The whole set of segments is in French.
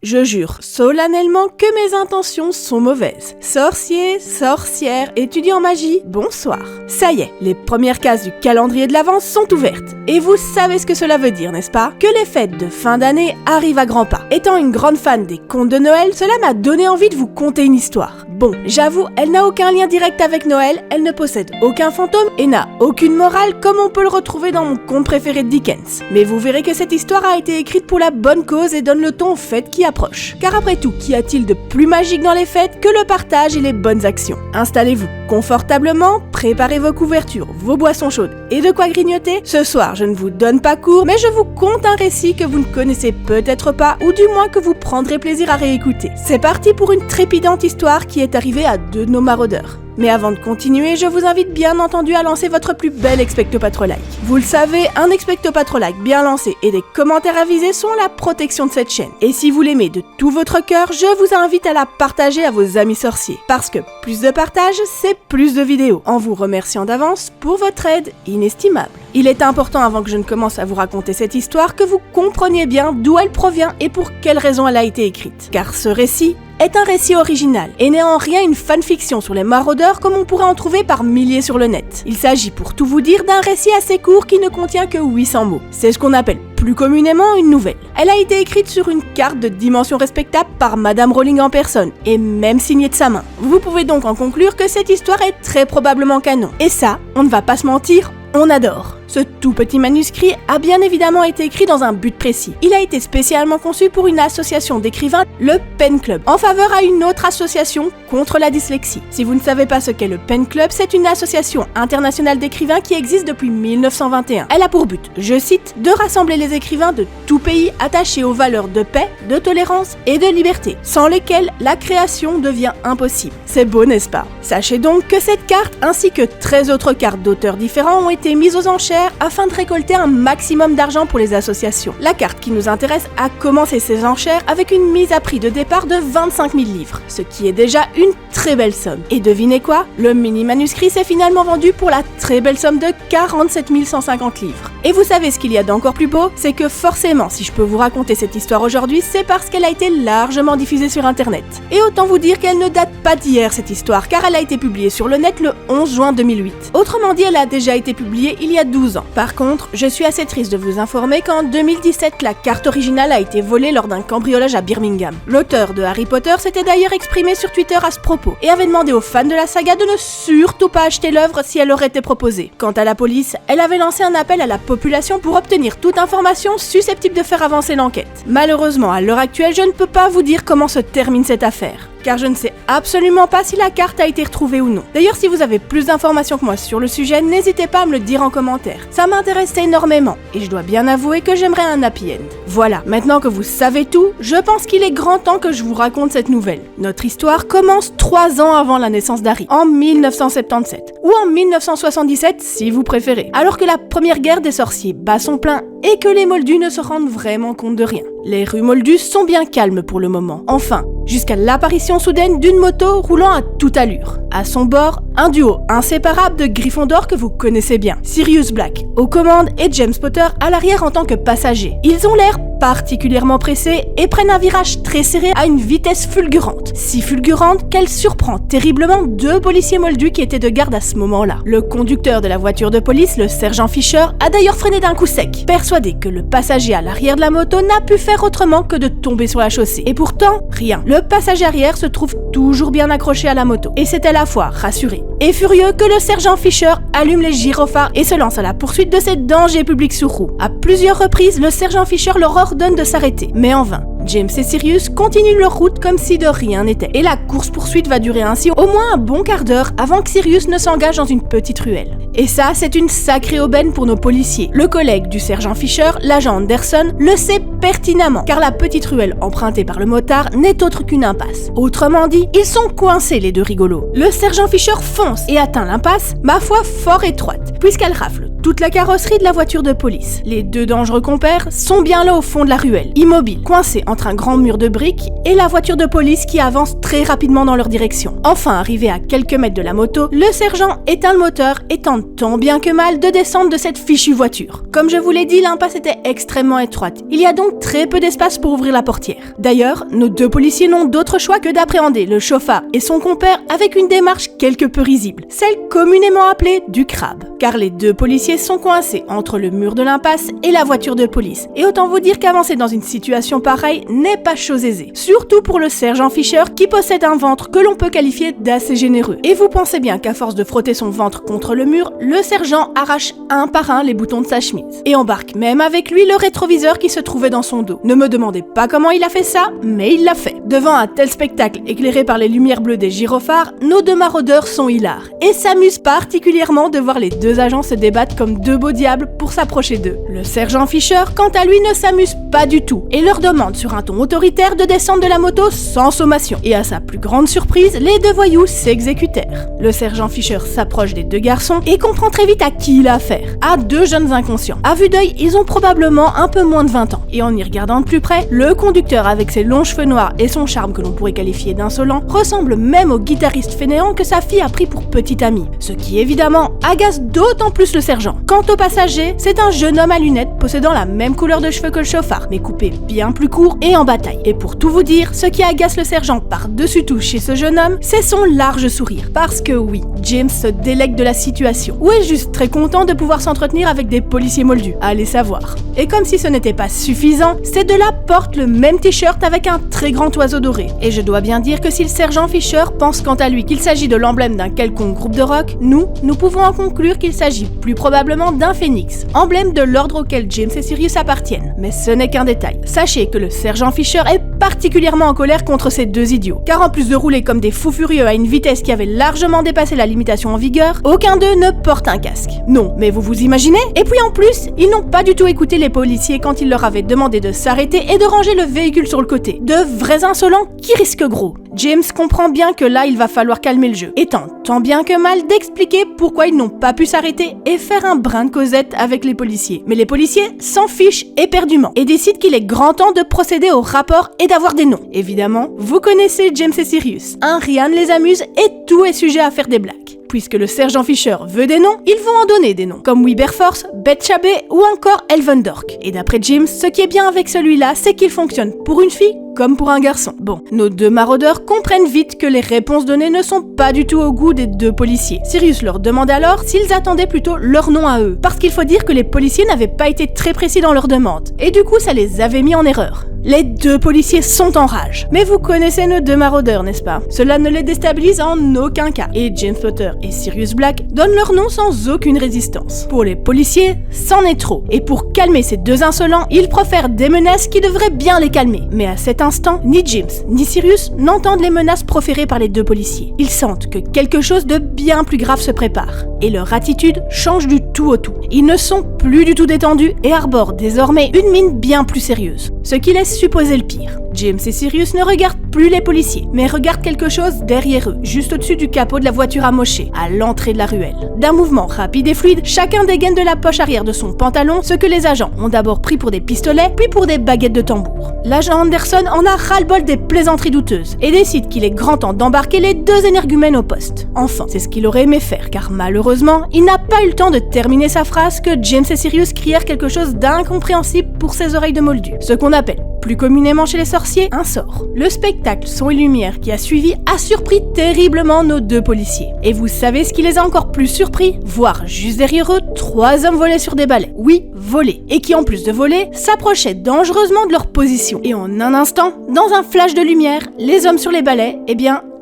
Je jure solennellement que mes intentions sont mauvaises. Sorciers, sorcières, étudiants en magie, bonsoir. Ça y est, les premières cases du calendrier de l'Avent sont ouvertes. Et vous savez ce que cela veut dire, n'est-ce pas? Que les fêtes de fin d'année arrivent à grands pas. Étant une grande fan des contes de Noël, cela m'a donné envie de vous conter une histoire. Bon, j'avoue, elle n'a aucun lien direct avec Noël, elle ne possède aucun fantôme et n'a aucune morale comme on peut le retrouver dans mon conte préféré de Dickens. Mais vous verrez que cette histoire a été écrite pour la bonne cause et donne le ton aux fêtes qui approchent. Car après tout, qu'y a-t-il de plus magique dans les fêtes que le partage et les bonnes actions? Installez-vous confortablement, préparez vos couvertures, vos boissons chaudes et de quoi grignoter. Ce soir, je ne vous donne pas cours, mais je vous conte un récit que vous ne connaissez peut-être pas ou du moins que vous prendrez plaisir à réécouter. C'est parti pour une trépidante histoire qui est arrivée à deux de nos maraudeurs. Mais avant de continuer, je vous invite bien entendu à lancer votre plus bel expecto-patro-like. Vous le savez, un expecto-patro-like bien lancé et des commentaires avisés sont la protection de cette chaîne. Et si vous l'aimez de tout votre cœur, je vous invite à la partager à vos amis sorciers. Parce que plus de partage, c'est plus de vidéos. En vous remerciant d'avance pour votre aide inestimable. Il est important, avant que je ne commence à vous raconter cette histoire, que vous compreniez bien d'où elle provient et pour quelles raisons elle a été écrite. Car ce récit est un récit original et n'est en rien une fanfiction sur les maraudeurs comme on pourrait en trouver par milliers sur le net. Il s'agit pour tout vous dire d'un récit assez court qui ne contient que 800 mots. C'est ce qu'on appelle plus communément une nouvelle. Elle a été écrite sur une carte de dimension respectable par Madame Rowling en personne et même signée de sa main. Vous pouvez donc en conclure que cette histoire est très probablement canon. Et ça, on ne va pas se mentir, on adore. Ce tout petit manuscrit a bien évidemment été écrit dans un but précis. Il a été spécialement conçu pour une association d'écrivains, le Pen Club, en faveur à une autre association contre la dyslexie. Si vous ne savez pas ce qu'est le Pen Club, c'est une association internationale d'écrivains qui existe depuis 1921. Elle a pour but, je cite, de rassembler les écrivains de tout pays attachés aux valeurs de paix, de tolérance et de liberté, sans lesquelles la création devient impossible. C'est beau, n'est-ce pas? Sachez donc que cette carte, ainsi que 13 autres cartes d'auteurs différents, ont été mises aux enchères afin de récolter un maximum d'argent pour les associations. La carte qui nous intéresse a commencé ses enchères avec une mise à prix de départ de 25 000 livres, ce qui est déjà une très belle somme. Et devinez quoi? Le mini-manuscrit s'est finalement vendu pour la très belle somme de 47 150 livres. Et vous savez ce qu'il y a d'encore plus beau? C'est que forcément, si je peux vous raconter cette histoire aujourd'hui, c'est parce qu'elle a été largement diffusée sur internet. Et autant vous dire qu'elle ne date pas d'hier cette histoire, car elle a été publiée sur le net le 11 juin 2008. Autrement dit, elle a déjà été publiée il y a 12 ans. Par contre, je suis assez triste de vous informer qu'en 2017, la carte originale a été volée lors d'un cambriolage à Birmingham. L'auteur de Harry Potter s'était d'ailleurs exprimé sur Twitter à ce propos et avait demandé aux fans de la saga de ne surtout pas acheter l'œuvre si elle leur était proposée. Quant à la police, elle avait lancé un appel à la population pour obtenir toute information susceptible de faire avancer l'enquête. Malheureusement, à l'heure actuelle, je ne peux pas vous dire comment se termine cette affaire, car je ne sais absolument pas si la carte a été retrouvée ou non. D'ailleurs, si vous avez plus d'informations que moi sur le sujet, n'hésitez pas à me le dire en commentaire. Ça m'intéresse énormément, et je dois bien avouer que j'aimerais un happy end. Voilà, maintenant que vous savez tout, je pense qu'il est grand temps que je vous raconte cette nouvelle. Notre histoire commence 3 ans avant la naissance d'Harry, en 1977, ou en 1977 si vous préférez, alors que la première guerre des sorciers bat son plein et que les Moldus ne se rendent vraiment compte de rien. Les rues Moldus sont bien calmes pour le moment, enfin, jusqu'à l'apparition soudaine d'une moto roulant à toute allure. À son bord, un duo inséparable de Gryffondor que vous connaissez bien, Sirius Black aux commandes et James Potter à l'arrière en tant que passager. Ils ont l'air particulièrement pressés et prennent un virage très serré à une vitesse fulgurante. Si fulgurante qu'elle surprend terriblement 2 policiers moldus qui étaient de garde à ce moment-là. Le conducteur de la voiture de police, le sergent Fisher, a d'ailleurs freiné d'un coup sec, persuadé que le passager à l'arrière de la moto n'a pu faire autrement que de tomber sur la chaussée. Et pourtant, rien. Le passager arrière se trouve toujours bien accroché à la moto. Et c'est à la fois rassuré et furieux que le sergent Fisher allume les gyrophares et se lance à la poursuite de ces dangers publics sur roue. À plusieurs reprises, le sergent Fisher leur ordonne de s'arrêter, mais en vain. James et Sirius continuent leur route comme si de rien n'était. Et la course-poursuite va durer ainsi au moins un bon quart d'heure avant que Sirius ne s'engage dans une petite ruelle. Et ça, c'est une sacrée aubaine pour nos policiers. Le collègue du sergent Fisher, l'agent Anderson, le sait pertinemment, car la petite ruelle empruntée par le motard n'est autre qu'une impasse. Autrement dit, ils sont coincés les deux rigolos. Le sergent Fisher fonce et atteint l'impasse, ma foi fort étroite, puisqu'elle rafle toute la carrosserie de la voiture de police. Les deux dangereux compères sont bien là au fond de la ruelle, immobiles, coincés entre un grand mur de briques et la voiture de police qui avance très rapidement dans leur direction. Enfin arrivé à quelques mètres de la moto, le sergent éteint le moteur et tente tant bien que mal de descendre de cette fichue voiture. Comme je vous l'ai dit, l'impasse était extrêmement étroite. Il y a donc très peu d'espace pour ouvrir la portière. D'ailleurs, nos deux policiers n'ont d'autre choix que d'appréhender le chauffard et son compère avec une démarche quelque peu risible, celle communément appelée du crabe. Car les deux policiers sont coincés entre le mur de l'impasse et la voiture de police. Et autant vous dire qu'avancer dans une situation pareille n'est pas chose aisée. Surtout pour le sergent Fisher qui possède un ventre que l'on peut qualifier d'assez généreux. Et vous pensez bien qu'à force de frotter son ventre contre le mur, le sergent arrache un par un les boutons de sa chemise. Et embarque même avec lui le rétroviseur qui se trouvait dans son dos. Ne me demandez pas comment il a fait ça, mais il l'a fait. Devant un tel spectacle éclairé par les lumières bleues des gyrophares, nos deux maraudeurs sont hilares et s'amusent particulièrement de voir les deux agents se débattent comme deux beaux diables pour s'approcher d'eux. Le sergent Fisher, quant à lui, ne s'amuse pas du tout et leur demande sur un ton autoritaire de descendre de la moto sans sommation. Et à sa plus grande surprise, les deux voyous s'exécutèrent. Le sergent Fisher s'approche des deux garçons et comprend très vite à qui il a affaire. À deux jeunes inconscients. À vue d'œil, ils ont probablement un peu moins de 20 ans. Et en y regardant de plus près, le conducteur avec ses longs cheveux noirs et son charme que l'on pourrait qualifier d'insolent ressemble même au guitariste fainéant que sa fille a pris pour petit ami. Ce qui évidemment agace d'autant plus le sergent. Quant au passager, c'est un jeune homme à lunettes possédant la même couleur de cheveux que le chauffard, mais coupé bien plus court et en bataille. Et pour tout vous dire, ce qui agace le sergent par-dessus tout chez ce jeune homme, c'est son large sourire. Parce que oui, James se délecte de la situation, ou est juste très content de pouvoir s'entretenir avec des policiers moldus, allez savoir. Et comme si ce n'était pas suffisant, ces deux-là portent le même t-shirt avec un très grand oiseau doré. Et je dois bien dire que si le sergent Fisher pense quant à lui qu'il s'agit de l'emblème d'un quelconque groupe de rock, nous pouvons en conclure qu'il s'agit plus probablement d'un phénix, emblème de l'ordre auquel James et Sirius appartiennent. Mais ce n'est qu'un détail. Sachez que le sergent Fisher est particulièrement en colère contre ces deux idiots, car en plus de rouler comme des fous furieux à une vitesse qui avait largement dépassé la limitation en vigueur, aucun d'eux ne porte un casque. Non, mais vous vous imaginez? Et puis en plus, ils n'ont pas du tout écouté les policiers quand ils leur avaient demandé de s'arrêter et de ranger le véhicule sur le côté. De vrais insolents qui risquent gros. James comprend bien que là, il va falloir calmer le jeu, et tente tant bien que mal d'expliquer pourquoi ils n'ont pas pu s'arrêter et faire un brin de causette avec les policiers. Mais les policiers s'en fichent éperdument et décident qu'il est grand temps de procéder au rapport et d'avoir des noms. Évidemment, vous connaissez James et Sirius. Rien ne les amuse et tout est sujet à faire des blagues. Puisque le sergent Fisher veut des noms, ils vont en donner des noms, comme Wilberforce, Beth Chabé ou encore Elvendork. Et d'après James, ce qui est bien avec celui-là, c'est qu'il fonctionne pour une fille comme pour un garçon. Bon, nos deux maraudeurs comprennent vite que les réponses données ne sont pas du tout au goût des deux policiers. Sirius leur demande alors s'ils attendaient plutôt leur nom à eux, parce qu'il faut dire que les policiers n'avaient pas été très précis dans leur demande, et du coup ça les avait mis en erreur. Les deux policiers sont en rage. Mais vous connaissez nos deux maraudeurs, n'est-ce pas? Cela ne les déstabilise en aucun cas. Et James Potter et Sirius Black donnent leur nom sans aucune résistance. Pour les policiers, c'en est trop. Et pour calmer ces deux insolents, ils profèrent des menaces qui devraient bien les calmer. Mais à cet instant, ni James ni Sirius n'entendent les menaces proférées par les deux policiers. Ils sentent que quelque chose de bien plus grave se prépare. Et leur attitude change du tout au tout. Ils ne sont plus du tout détendus et arborent désormais une mine bien plus sérieuse. Ce qui laisse supposer le pire. James et Sirius ne regardent plus les policiers, mais regardent quelque chose derrière eux, juste au-dessus du capot de la voiture amochée, à l'entrée de la ruelle. D'un mouvement rapide et fluide, chacun dégaine de la poche arrière de son pantalon ce que les agents ont d'abord pris pour des pistolets, puis pour des baguettes de tambour. L'agent Anderson en a ras-le-bol des plaisanteries douteuses et décide qu'il est grand temps d'embarquer les deux énergumènes au poste. Enfin, c'est ce qu'il aurait aimé faire, car malheureusement, il n'a pas eu le temps de terminer sa phrase que James et Sirius crièrent quelque chose d'incompréhensible pour ses oreilles de moldu, ce qu'on appelle plus communément chez les sorciers, un sort. Le spectacle son et lumière qui a suivi a surpris terriblement nos deux policiers. Et vous savez ce qui les a encore plus surpris? Voir juste derrière eux 3 hommes voler sur des balais. Oui, voler. Et qui en plus de voler, s'approchaient dangereusement de leur position. Et en un instant, dans un flash de lumière, les hommes sur les balais,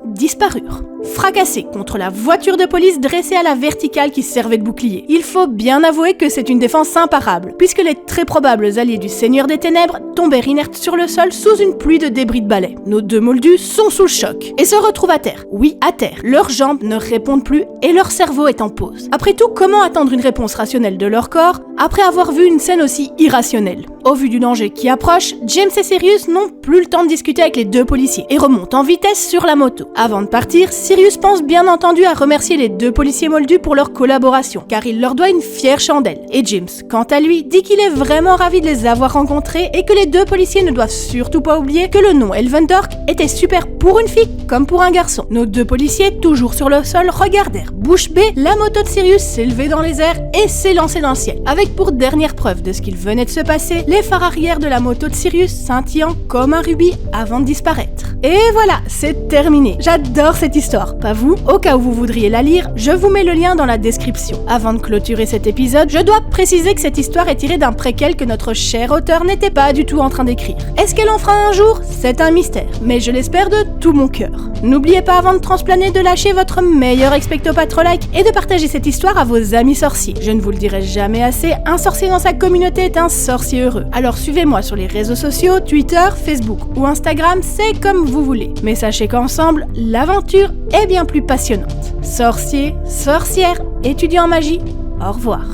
disparurent. Fracassés contre la voiture de police dressée à la verticale qui servait de bouclier. Il faut bien avouer que c'est une défense imparable, puisque les très probables alliés du Seigneur des Ténèbres tombèrent inertes sur le sol sous une pluie de débris de balais. Nos deux moldus sont sous le choc et se retrouvent à terre. Oui, à terre. Leurs jambes ne répondent plus et leur cerveau est en pause. Après tout, comment attendre une réponse rationnelle de leur corps après avoir vu une scène aussi irrationnelle? Au vu du danger qui approche, James et Sirius n'ont plus le temps de discuter avec les deux policiers et remontent en vitesse sur la moto. Avant de partir, Sirius Sirius pense bien entendu à remercier les 2 policiers moldus pour leur collaboration, car il leur doit une fière chandelle. Et James, quant à lui, dit qu'il est vraiment ravi de les avoir rencontrés et que les 2 policiers ne doivent surtout pas oublier que le nom Elvendork était super pour une fille comme pour un garçon. Nos 2 policiers, toujours sur le sol, regardèrent bouche bée la moto de Sirius s'élever dans les airs et s'élancer dans le ciel, avec pour dernière preuve de ce qu'il venait de se passer, les phares arrière de la moto de Sirius scintillant comme un rubis avant de disparaître. Et voilà, c'est terminé. J'adore cette histoire, pas vous? Au cas où vous voudriez la lire, je vous mets le lien dans la description. Avant de clôturer cet épisode, je dois préciser que cette histoire est tirée d'un préquel que notre cher auteur n'était pas du tout en train d'écrire. Est-ce qu'elle en fera un jour? C'est un mystère, mais je l'espère de tout mon cœur. N'oubliez pas avant de transplaner de lâcher votre meilleur expecto patro-like et de partager cette histoire à vos amis sorciers. Je ne vous le dirai jamais assez, un sorcier dans sa communauté est un sorcier heureux. Alors suivez-moi sur les réseaux sociaux, Twitter, Facebook ou Instagram, c'est comme vous voulez. Mais sachez qu'ensemble, l'aventure est bien plus passionnante. Sorciers, sorcières, étudiants en magie, au revoir.